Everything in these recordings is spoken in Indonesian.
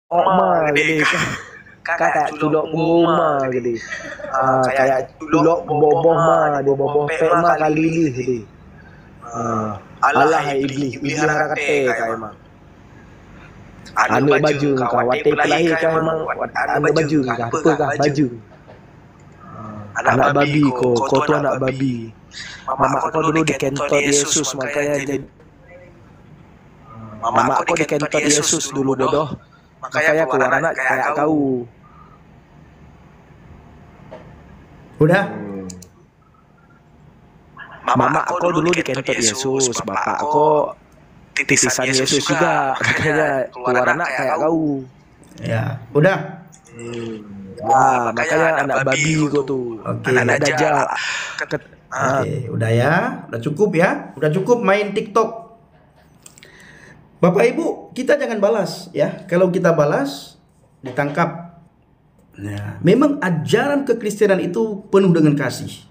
Oma gede kakak culok bunga gede. Kayak culok boboh ma de boboh pek ma kali lih gede. Allah hai iblis, iblis harakate kah emang. Anu baju kah, wate pelahi kah emang, anu baju kah, apa kah baju. Anak babi kau tu anak babi. Mama kau dulu dikentot Yesus makanya jadi. Mama kau dikentot Yesus dulu bodoh. Makanya keluar anak kayak kau. Udah? Mama kau dulu dikentot Yesus, bapak kau titisan Yesus juga. Makanya keluar anak kayak kau. Ya, udah. Makanya anak babi kau tuh. Oke. Anak dajjal. Oke, udah ya. Udah cukup ya. Udah cukup main TikTok. Bapak Ibu, kita jangan balas ya. Kalau kita balas, ditangkap. Nah, memang ajaran kekristenan itu penuh dengan kasih.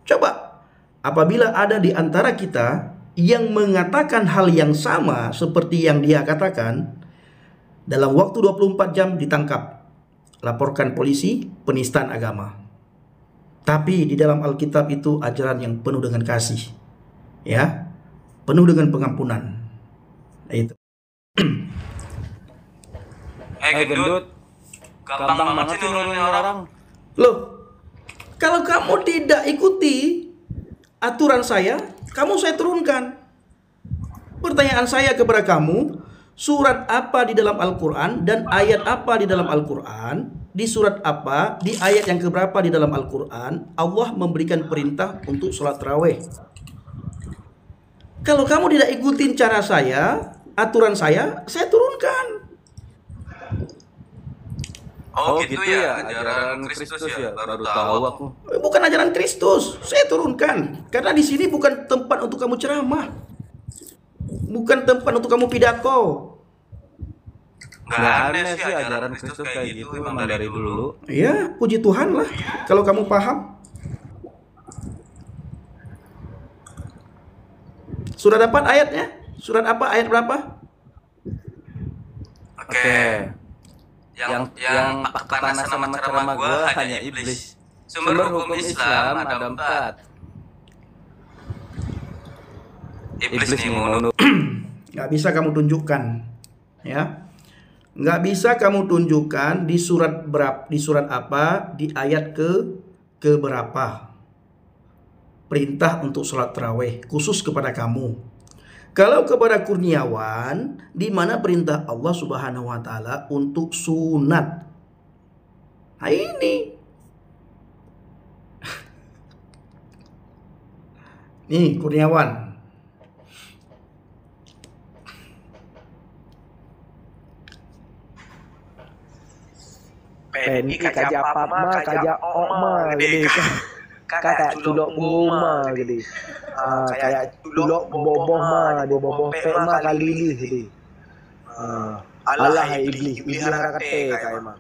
Coba, apabila ada di antara kita yang mengatakan hal yang sama seperti yang dia katakan, dalam waktu 24 jam ditangkap. Laporkan polisi, penistaan agama. Tapi di dalam Alkitab itu ajaran yang penuh dengan kasih. Ya, penuh dengan pengampunan. Itu. Gendut, gampang banget sih nurunin orang. Loh, kalau kamu tidak ikuti aturan saya saya turunkan. Pertanyaan saya kepada kamu, surat apa di dalam Al-Quran dan ayat apa di dalam Al-Quran, di surat apa, di ayat yang keberapa di dalam Al-Quran Allah memberikan perintah untuk sholat tarawih. Kalau kamu tidak ikutin cara saya, aturan saya turunkan. Oh gitu ya, ajaran Kristus ya, baru tahu aku. Bukan ajaran Kristus, saya turunkan. Karena di sini bukan tempat untuk kamu ceramah, bukan tempat untuk kamu pidato. Nggak ada sih ajaran Kristus kayak gitu, memang dari dulu. Ya, puji Tuhan lah kalau kamu paham. Surat apa ayatnya? Surat apa ayat berapa? Oke. Yang kepanasan sama ceramah gue hanya iblis. Sumber hukum Islam ada 4. Iblis nih mulu. Nggak bisa kamu tunjukkan, ya. Nggak bisa kamu tunjukkan di surat apa, di ayat ke berapa. Perintah untuk sholat tarawih khusus kepada kamu. Kalau kepada Kurniawan, di mana perintah Allah Subhanahu wa taala untuk sunat. Nah ini. Nih Kurniawan. PNI kaja apa ma, kaja oma gede. Kakak culok bunga gede. Kayak culok boboh ma de boboh pek ma kali lih gede. Allah hai iblis, iblis harakate kah emang.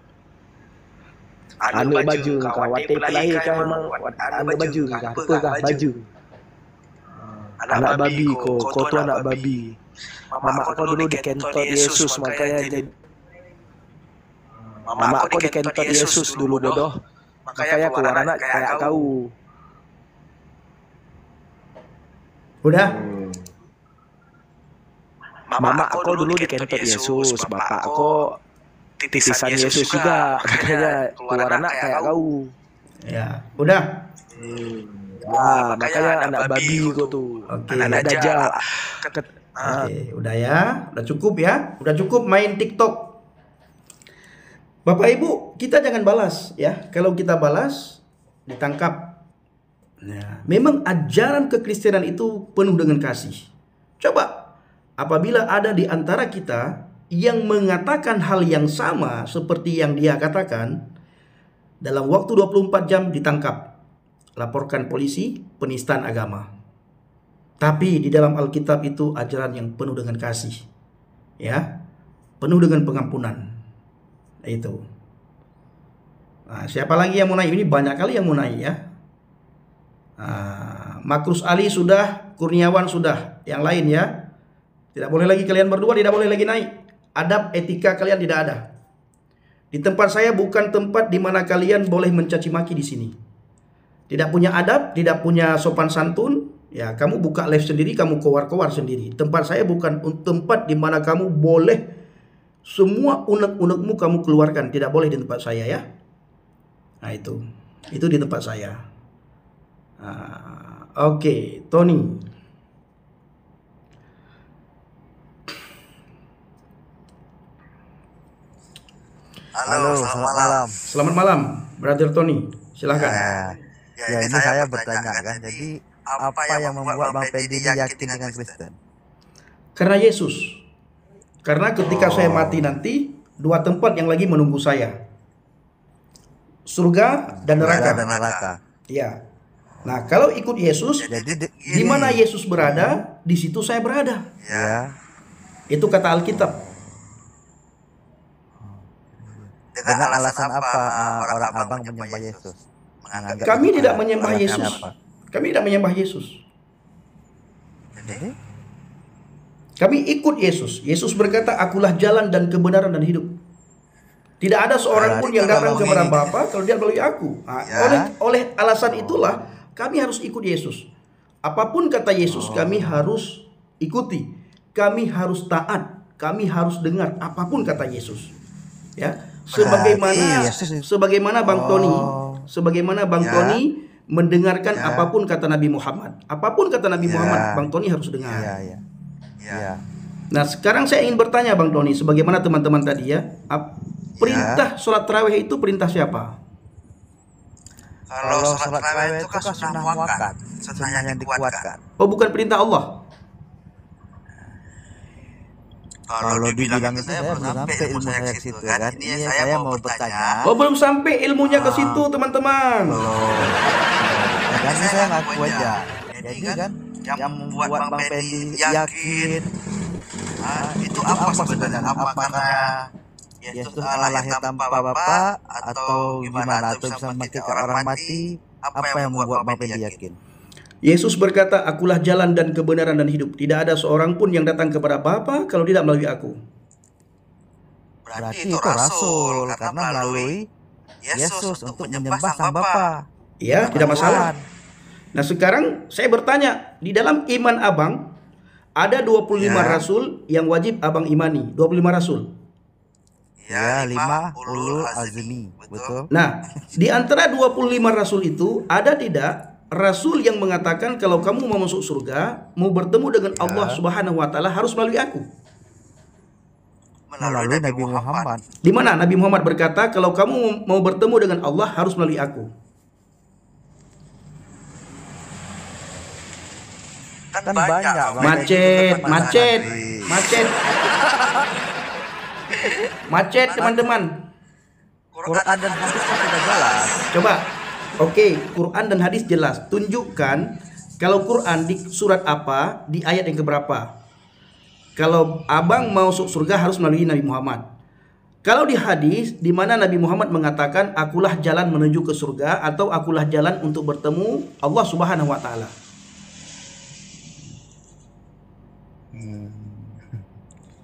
Anu baju kah, wate pelahi kah emang, anu baju kah, apa kah baju. Anak babi kau tu anak babi. Mama kau dulu dikentot Yesus makanya jadi. Mama kau dikentot Yesus dulu bodoh. Makanya keluar anak kayak kau. Udah? Mama kau dulu dikentot Yesus, bapak kau titisan Yesus juga. Makanya keluar anak kayak kau. Ya, udah. Makanya anak babi kau tuh. Oke. Anak dajjal. Oke, udah ya. Udah cukup ya. Udah cukup main TikTok. Bapak Ibu, kita jangan balas ya. Kalau kita balas, ditangkap. Nah, memang ajaran kekristenan itu penuh dengan kasih. Coba, apabila ada di antara kita yang mengatakan hal yang sama seperti yang dia katakan, dalam waktu 24 jam ditangkap. Laporkan polisi, penistaan agama. Tapi di dalam Alkitab itu ajaran yang penuh dengan kasih. Ya, penuh dengan pengampunan. Itu. Nah, siapa lagi yang mau naik? Ini banyak kali yang mau naik ya. Makrus Ali sudah, Kurniawan sudah, yang lain ya. Tidak boleh lagi kalian berdua, tidak boleh lagi naik. Adab etika kalian tidak ada. Di tempat saya bukan tempat di mana kalian boleh mencaci maki di sini. Tidak punya adab, tidak punya sopan santun, ya kamu buka live sendiri, kamu kowar-kowar sendiri. Tempat saya bukan tempat di mana kamu boleh semua unek-unekmu kamu keluarkan, tidak boleh di tempat saya ya. Nah itu di tempat saya. Oke, Tony. Halo, selamat malam. Selamat malam, Brother Tony. Silahkan. Ya, ini saya bertanya kan, jadi apa yang membuat Bang Pendi yakin dengan Kristen? Karena Yesus. Karena ketika saya mati nanti, dua tempat yang lagi menunggu saya. Surga dan neraka. Ya. Nah, kalau ikut Yesus, Jadi di mana Yesus berada, di situ saya berada. ya, Itu kata Alkitab. dengan alasan apa orang Abang menyembah Yesus? Menganggap Kami itu tidak menyembah alasannya Yesus. apa? Kami tidak menyembah Yesus. Jadi, Kami ikut Yesus. Yesus berkata, akulah jalan dan kebenaran dan hidup. Tidak ada seorang pun yang datang kepada Bapa kalau dia melalui aku. Nah, oleh alasan itulah kami harus ikut Yesus. Apapun kata Yesus kami harus ikuti. Kami harus taat. Kami harus dengar apapun kata Yesus. Ya. Sebagaimana Bang Tony, Tony mendengarkan apapun kata Nabi Muhammad. Apapun kata Nabi Muhammad, Bang Tony harus dengar. ya. Nah, sekarang saya ingin bertanya Bang Tony, sebagaimana teman-teman tadi ya, perintah sholat tarawih itu perintah siapa? Kalau sholat tarawih itu kan sunnah muakkad, sunnah yang dikuatkan. Oh, bukan perintah Allah. Kalau dibilang itu saya belum sampai ilmu saya ke situ kan. Ini saya mau bertanya. Oh, belum sampai ilmunya ke situ, teman-teman. Kan ini saya ngaku aja. Jadi kan yang membuat Bang Pendi yakin itu apa sebenarnya? Apa karena Yesus lahir tanpa Bapa atau gimana? Atau bisa membangkitkan orang mati? Apa yang membuat Bang Pendi yakin? Yesus berkata, akulah jalan dan kebenaran dan hidup. Tidak ada seorang pun yang datang kepada Bapa kalau tidak melalui aku. Berarti itu rasul karena melalui Yesus untuk menyembah sang Bapa. Ya, tidak masalah. Nah, sekarang saya bertanya, di dalam iman Abang ada 25 rasul yang wajib Abang imani. 25 rasul. Ya, 5 ulul azmi, betul. Nah, di antara 25 rasul itu ada tidak rasul yang mengatakan kalau kamu mau masuk surga, mau bertemu dengan Allah Subhanahu wa taala harus melalui aku? Melalui Nabi Muhammad. Di mana Nabi Muhammad berkata kalau kamu mau bertemu dengan Allah harus melalui aku? Kan banyak. Macet teman-teman. Quran dan hadis kan sudah jelas. Coba. Oke, Quran dan hadis jelas. Tunjukkan kalau Quran di surat apa, di ayat yang keberapa. Kalau Abang mau masuk surga harus melalui Nabi Muhammad. Kalau di hadis, di mana Nabi Muhammad mengatakan akulah jalan menuju ke surga atau akulah jalan untuk bertemu Allah Subhanahu wa taala.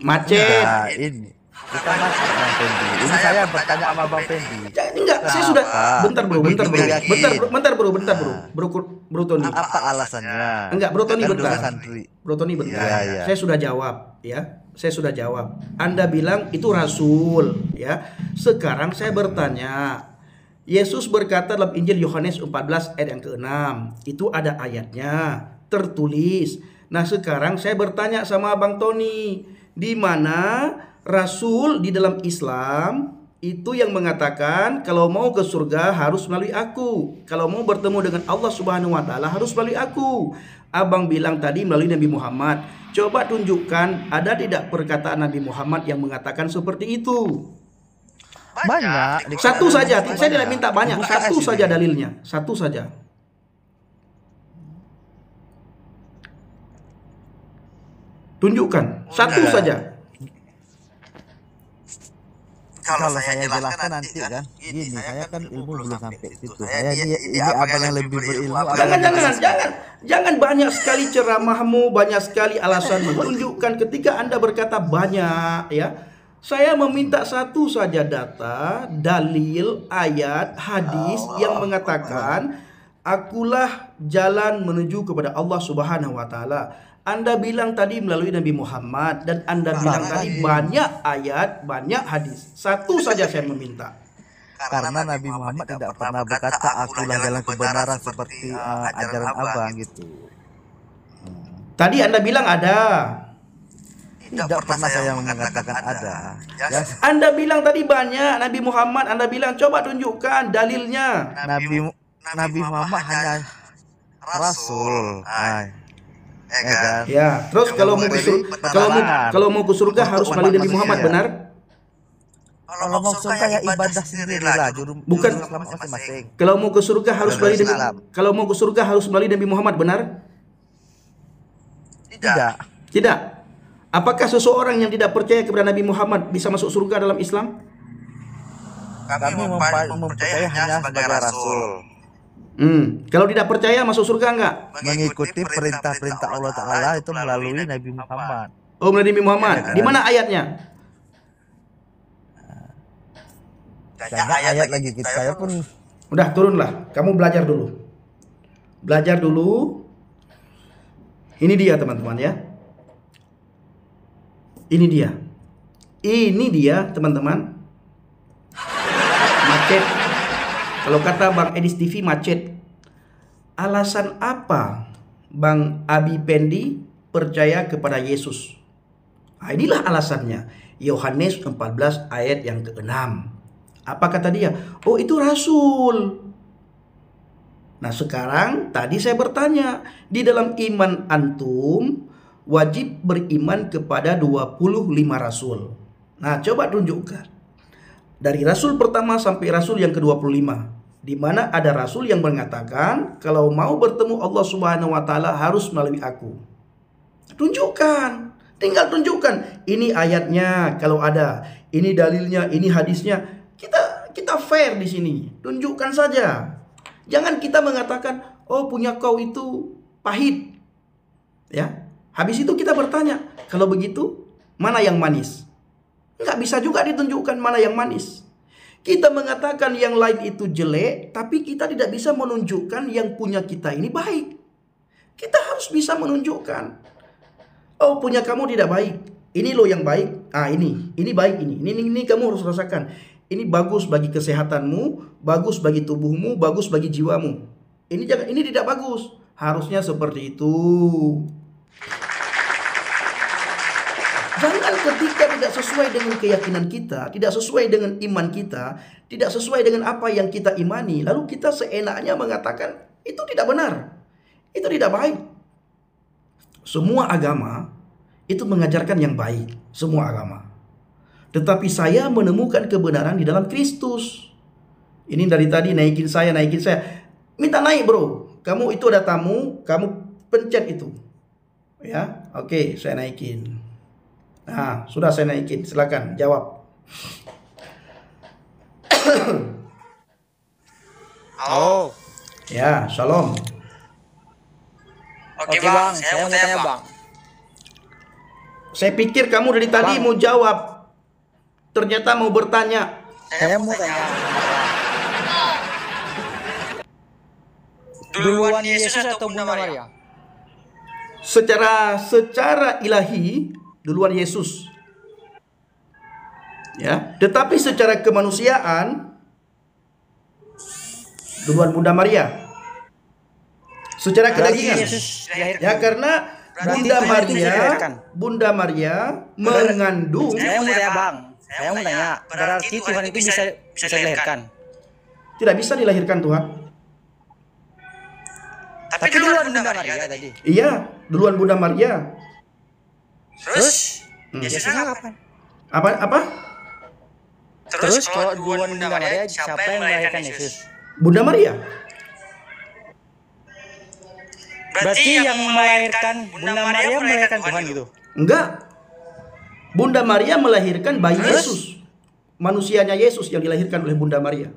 Macet. Nah, ini kita masuk Bang Pendi. Ini saya bertanya sama Bang Pendi. Enggak, saya sudah bentar bro Tony. Apa alasannya? Enggak, Bro Tony Kan bentar. dulu santri. Bro Tony bentar. Iya. Saya sudah jawab ya. Saya sudah jawab. Anda bilang itu rasul ya. Sekarang saya bertanya. Yesus berkata dalam Injil Yohanes 14 ayat yang ke-6. Itu ada ayatnya tertulis. Nah, sekarang saya bertanya sama Bang Tony, di mana rasul di dalam Islam itu yang mengatakan kalau mau ke surga harus melalui aku. Kalau mau bertemu dengan Allah Subhanahu wa taala harus melalui aku. Abang bilang tadi melalui Nabi Muhammad. Coba tunjukkan ada tidak perkataan Nabi Muhammad yang mengatakan seperti itu? Banyak. Satu saja, saya tidak minta banyak. Satu saja dalilnya. Satu saja. Tunjukkan. Satu saja. Kalau saya jelaskan nanti kan, gini, saya kan ilmu belum sampai situ. Saya ini abang yang lebih berilmu. Jangan banyak sekali ceramahmu, banyak sekali alasanmu. Tunjukkan ketika Anda berkata banyak ya. Saya meminta satu saja data, dalil, ayat, hadis yang mengatakan akulah jalan menuju kepada Allah Subhanahu wa taala. Anda bilang tadi melalui Nabi Muhammad, dan Anda bilang tadi banyak ayat, banyak hadis. Satu saja saya meminta. Karena Nabi Muhammad tidak pernah berkata akulah jalan kebenaran seperti ajaran abang gitu. Tadi Anda bilang ada. Tidak pernah saya mengatakan ada. Ya, Anda bilang tadi banyak Nabi Muhammad, Anda bilang coba tunjukkan dalilnya. Nabi Muhammad hanya rasul. Ya kan? Ya, terus kalau mau ke surga harus melalui Nabi Muhammad, benar? Kalau mau surga ya ibadah sendirilah, Bukan. Islam masing-masing. Kalau mau ke surga harus melalui Nabi Muhammad, benar? Tidak. Apakah seseorang yang tidak percaya kepada Nabi Muhammad bisa masuk surga dalam Islam? Kami mempercayai hanya sebagai rasul. Kalau tidak percaya masuk surga enggak? Mengikuti perintah-perintah Allah Ta'ala itu melalui Nabi Muhammad. Oh, melalui Nabi Muhammad. Di mana ayatnya? Banyak ayat lagi saya pun. Udah turunlah. Kamu belajar dulu. Ini dia teman-teman ya. Ini dia teman-teman. Macet. Kalau kata Bang Edis TV, macet. Alasan apa Bang Abi Pendi percaya kepada Yesus? Nah, inilah alasannya. Yohanes 14 ayat yang ke-6. Apa kata dia? Oh, itu rasul. Nah, sekarang tadi saya bertanya, di dalam iman antum wajib beriman kepada 25 rasul. Nah, coba tunjukkan. Dari rasul pertama sampai rasul yang ke-25. Di mana ada rasul yang mengatakan kalau mau bertemu Allah Subhanahu wa taala harus melalui aku. Tunjukkan. Tinggal tunjukkan. Ini ayatnya kalau ada, ini dalilnya, ini hadisnya. Kita fair di sini. Tunjukkan saja. Jangan kita mengatakan, "Oh, punya kau itu pahit." Ya. Habis itu kita bertanya, kalau begitu mana yang manis? Nggak bisa juga ditunjukkan mana yang manis. Kita mengatakan yang lain itu jelek, tapi kita tidak bisa menunjukkan yang punya kita ini baik. Kita harus bisa menunjukkan. Oh, punya kamu tidak baik. Ini loh yang baik. Ini baik ini. Ini kamu harus rasakan. Ini bagus bagi kesehatanmu, bagus bagi tubuhmu, bagus bagi jiwamu. Ini tidak bagus. Harusnya seperti itu. Jangan ketika tidak sesuai dengan keyakinan kita, tidak sesuai dengan iman kita, tidak sesuai dengan apa yang kita imani, lalu kita seenaknya mengatakan itu tidak benar, itu tidak baik. Semua agama itu mengajarkan yang baik, semua agama. Tetapi saya menemukan kebenaran di dalam Kristus. Ini dari tadi naikin saya. Minta naik bro, kamu itu ada tamu, kamu pencet itu. Ya, oke, saya naikin. Nah, sudah saya naikin. Silakan jawab. Halo. Ya, shalom. Oke bang, saya mau tanya bang. Saya pikir kamu dari tadi mau jawab. Ternyata mau bertanya. Saya mau tanya. Duluan Yesus atau Bunda Maria? Secara ilahi duluan Yesus. Ya, tetapi secara kemanusiaan duluan Bunda Maria. Secara kedagingan. Ya, karena Bunda Maria mengandung. Saya mau tanya bang. Saya mau tanya. Berarti Tuhan itu bisa dilahirkan? Tidak bisa dilahirkan Tuhan. Tapi duluan Bunda Maria tadi. Iya, duluan Bunda Maria. Terus Yesusnya kapan? Apa? Terus kalau duluan Bunda Maria, siapa yang melahirkan Yesus? Bunda Maria. Berarti yang melahirkan Bunda Maria melahirkan Tuhan gitu? Enggak. Bunda Maria melahirkan bayi Yesus. Manusianya Yesus yang dilahirkan oleh Bunda Maria.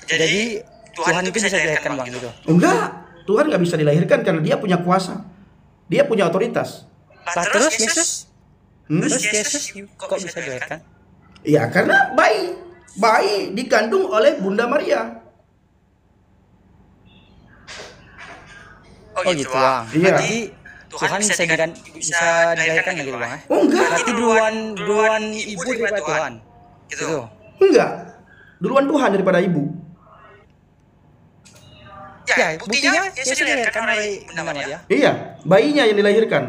Jadi Tuhan itu bisa dilahirkan bang gitu? Enggak. Tuhan nggak bisa dilahirkan karena dia punya kuasa. Dia punya otoritas. Terus Yesus? Terus Yesus kok bisa dilahirkan? Ya karena bayi dikandung oleh Bunda Maria. Oh gitu bang. Iya. Berarti Tuhan bisa dilahirkan gitu bang? Oh enggak, Berarti duluan ibu daripada Tuhan. Gitu. enggak. Duluan Tuhan daripada ibu. Ya, buktinya Yesus dilahirkan oleh Bunda Maria. Iya, bayinya yang dilahirkan.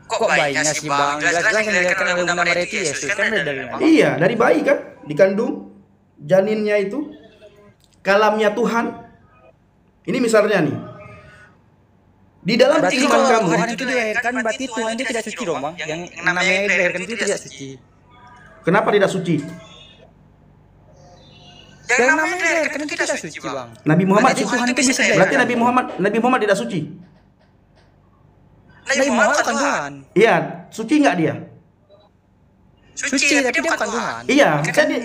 Kok bayinya sih bang? Jelas-jelas yang dilahirkan oleh Bunda Maria itu Yesus kan dari mana? Iya, dari bayi kan, dikandung janinnya itu, kalamnya Tuhan. Ini misalnya nih, di dalam Berarti iman kalau kamu, Tuhan itu dilahirkan, berarti Tuhan itu tidak suci dong bang? Yang namanya dilahirkan itu tidak suci. kenapa tidak suci? Yang namanya dilahirkan itu tidak suci bang. Nabi Muhammad, Berarti Tuhan itu bisa berarti dilahirkan. Nabi Muhammad tidak suci. Nabi Muhammad bukan Tuhan. Iya, suci nggak dia? Suci, tapi dia bukan Tuhan. Iya,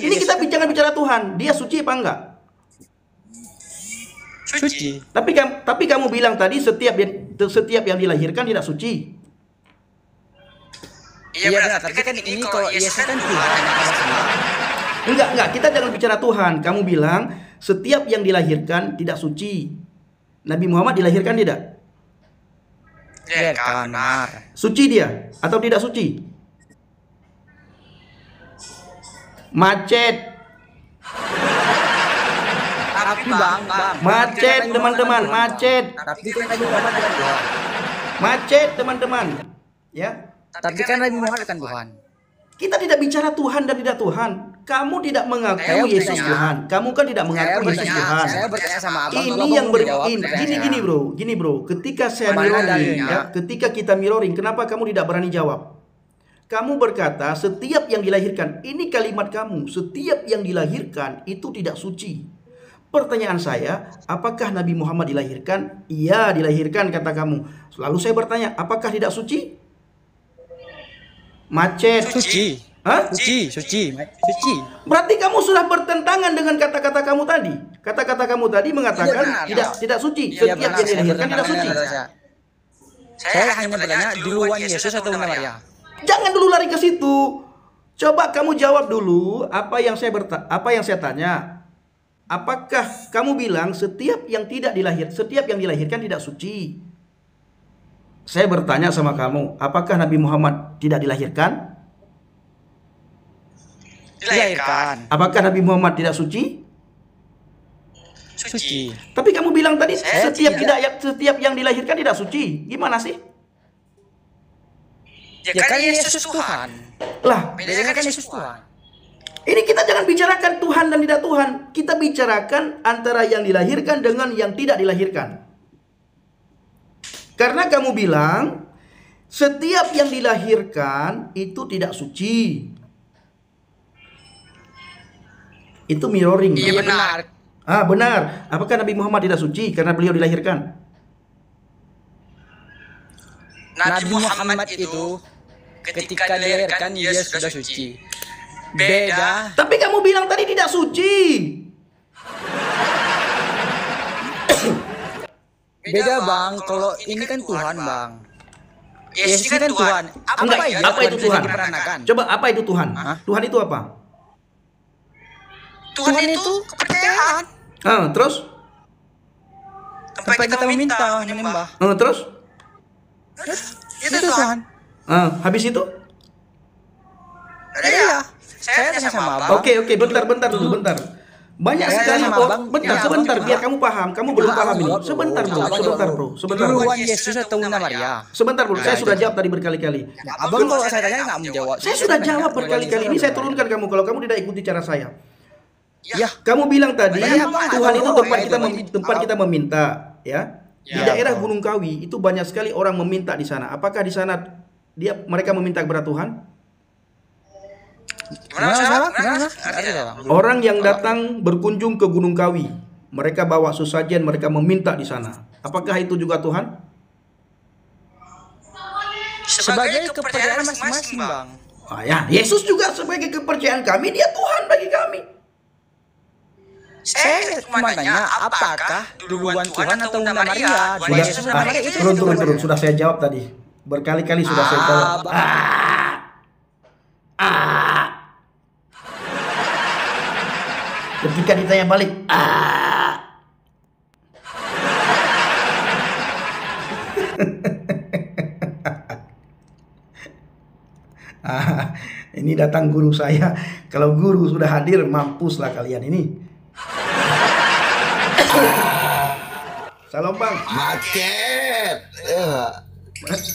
ini kita bicara Tuhan, dia suci apa enggak? Suci. Tapi kamu bilang tadi setiap yang dilahirkan tidak suci. Iya benar, tapi kan ini kalau Yesus kan Tuhan. Enggak, kita jangan bicara Tuhan. Kamu bilang setiap yang dilahirkan tidak suci. Nabi Muhammad dilahirkan tidak? Dilahirkan, benar. Suci dia atau tidak suci? Macet. Tapi bang. Macet teman-teman, macet. Tapi kan Nabi Muhammad bukan Tuhan. Macet teman-teman. Ya. Tapi kan Nabi Muhammad bukan Tuhan. Kita tidak bicara Tuhan dan tidak Tuhan. Kamu tidak mengaku Yesus Tuhan. Kamu kan tidak mengaku Yesus Tuhan. Saya bertanya sama abang. Ini yang gini bro. Ketika saya mirroring, ya, ketika kita mirroring, kenapa kamu tidak berani jawab? Kamu berkata setiap yang dilahirkan, ini kalimat kamu, setiap yang dilahirkan itu tidak suci. Pertanyaan saya, apakah Nabi Muhammad dilahirkan? Iya, dilahirkan kata kamu. Lalu saya bertanya, apakah tidak suci? Macet. Suci. Hah? Suci. Berarti kamu sudah bertentangan dengan kata-kata kamu tadi. Kata-kata kamu tadi mengatakan tidak suci. Setiap yang dilahirkan tidak suci. Saya hanya bertanya duluan Yesus atau Bunda Maria. Jangan dulu lari ke situ. Coba kamu jawab dulu apa yang saya tanya. Apakah kamu bilang setiap yang dilahirkan tidak suci? Saya bertanya sama kamu, apakah Nabi Muhammad tidak dilahirkan? Dilahirkan. Apakah Nabi Muhammad tidak suci? Suci. Tapi kamu bilang tadi setiap yang dilahirkan tidak suci. Gimana sih? Ya kan Yesus Tuhan. Lah, Bedanya kan Yesus Tuhan. ini kita jangan bicarakan Tuhan dan tidak Tuhan. Kita bicarakan antara yang dilahirkan dengan yang tidak dilahirkan. Karena kamu bilang setiap yang dilahirkan itu tidak suci. Itu mirroring. Iya benar. Benar. Apakah Nabi Muhammad tidak suci karena beliau dilahirkan? Nabi Muhammad itu ketika dilahirkan dia sudah suci. Beda. Tapi kamu bilang tadi tidak suci. Beda bang, kalau ini kan Tuhan bang. Yesus kan Tuhan. Apa itu Tuhan? Diperanakan? Coba apa itu Tuhan? Tuhan itu apa? Tuhan itu kepercayaan. Terus? Tempat kita meminta, menyembah. Terus? Itu Tuhan. Habis itu? Iya. Saya tanya sama abang. Oke, bentar dulu. Banyak sekali sebentar biar kamu paham. Kamu belum paham ini. Sebentar bro. Duluan Yesus atau Bunda Maria? Sebentar bro, saya sudah jawab tadi berkali-kali. Abang kalau saya tanya nggak menjawab. Saya sudah jawab berkali-kali. Ini saya turunkan kamu kalau kamu tidak ikuti cara saya. Ya. Kamu bilang tadi Tuhan itu tempat kita meminta, ya. Di daerah Gunung Kawi itu banyak sekali orang meminta di sana. Apakah di sana mereka meminta kepada Tuhan? Gimana? Orang yang datang berkunjung ke Gunung Kawi, mereka bawa sesajen, mereka meminta di sana. Apakah itu juga Tuhan? Sebagai kepercayaan masing-masing, Bang. Ya, Yesus juga sebagai kepercayaan kami, dia Tuhan bagi kami. Saya cuma tanya, apakah duluan Tuhan atau Bunda Maria? Turun. Sudah saya jawab tadi. Berkali-kali sudah saya tahu. Ketika ditanya balik, ini datang guru saya. Kalau guru sudah hadir, mampuslah kalian ini. Salam bang. Macet.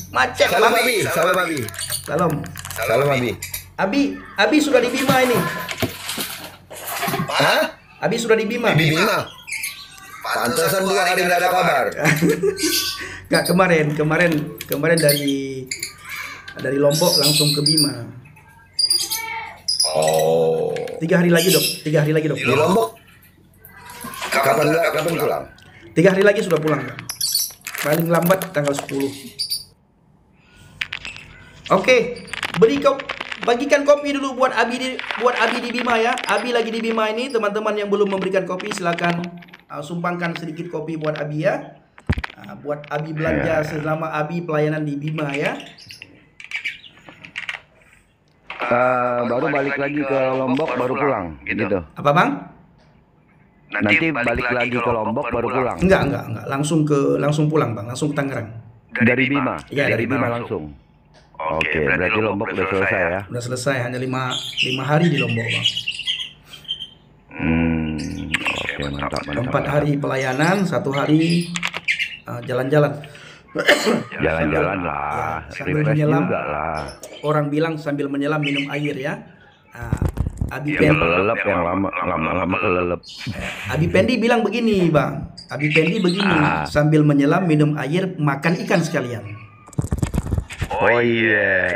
Macet. Salam Abi. Salam Abi. Salam. Salam Abi. Abi sudah di Bima ini. Hah? Abi sudah di Bima. Di Bima. Pantesan 2 hari nggak ada kabar. Nggak, kemarin dari Lombok langsung ke Bima. Oh. 3 hari lagi dok. Di Lombok. Kapan pulang? 3 hari lagi sudah pulang Bang. Paling lambat tanggal 10. Oke, bagikan kopi dulu buat Abi di Bima ya. Abi lagi di Bima ini, teman-teman yang belum memberikan kopi silakan sumbangkan sedikit kopi buat Abi ya. Buat Abi belanja selama Abi pelayanan di Bima ya. Baru balik lagi ke Lombok baru pulang gitu. Apa Bang? Nanti balik lagi ke Lombok baru pulang. Enggak. Langsung pulang Bang, langsung ke Tangerang. Dari Bima. Iya, Dari Bima langsung. Oke, berarti Lombok udah selesai ya. Udah selesai, hanya 5 hari di Lombok Bang. Oke, mantap. 4 hari pelayanan, 1 hari jalan-jalan. Jalan-jalan lah, Sambil refresh menyelam. juga lah. Orang bilang sambil menyelam minum air ya. Abi Yang Pendi, kelelep, yang lama kelelep. Abi Pendi bilang begini Bang. Abi Pendi begini, sambil menyelam minum air, makan ikan sekalian. Oh iya.